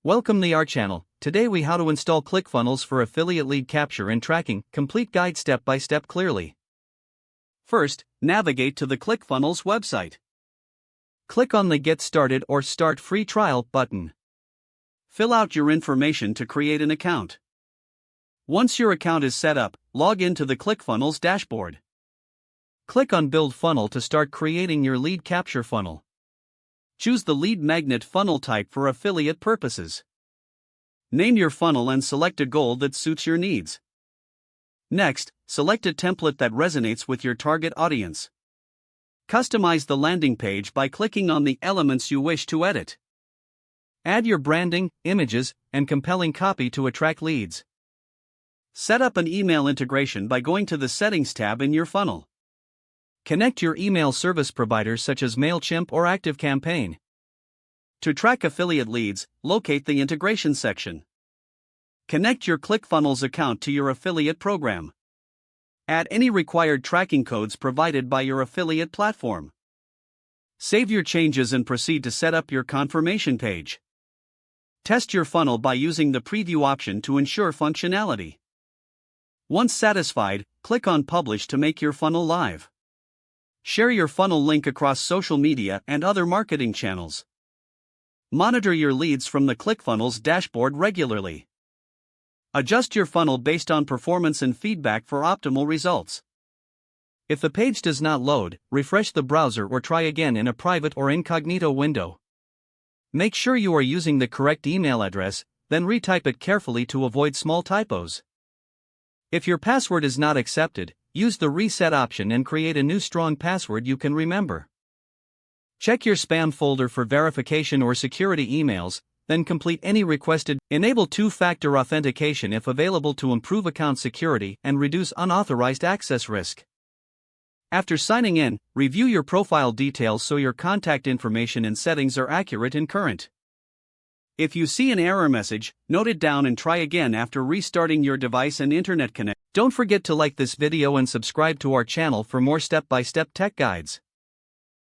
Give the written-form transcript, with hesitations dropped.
Welcome to our channel. Today we how to install ClickFunnels for affiliate lead capture and tracking, complete guide step by step clearly. First, navigate to the ClickFunnels website. Click on the Get Started or Start Free Trial button. Fill out your information to create an account. Once your account is set up, log into the ClickFunnels dashboard. Click on Build Funnel to start creating your lead capture funnel. Choose the lead magnet funnel type for affiliate purposes. Name your funnel and select a goal that suits your needs. Next, select a template that resonates with your target audience. Customize the landing page by clicking on the elements you wish to edit. Add your branding, images, and compelling copy to attract leads. Set up an email integration by going to the Settings tab in your funnel. Connect your email service providers such as MailChimp or ActiveCampaign. To track affiliate leads, locate the integration section. Connect your ClickFunnels account to your affiliate program. Add any required tracking codes provided by your affiliate platform. Save your changes and proceed to set up your confirmation page. Test your funnel by using the preview option to ensure functionality. Once satisfied, click on Publish to make your funnel live. Share your funnel link across social media and other marketing channels. Monitor your leads from the ClickFunnels dashboard regularly. Adjust your funnel based on performance and feedback for optimal results. If the page does not load, refresh the browser or try again in a private or incognito window. Make sure you are using the correct email address, then retype it carefully to avoid small typos. If your password is not accepted, use the reset option and create a new strong password you can remember. Check your spam folder for verification or security emails, then complete any requested. Enable two-factor authentication if available to improve account security and reduce unauthorized access risk. After signing in, review your profile details so your contact information and settings are accurate and current. If you see an error message, note it down and try again after restarting your device and internet connection. Don't forget to like this video and subscribe to our channel for more step-by-step tech guides.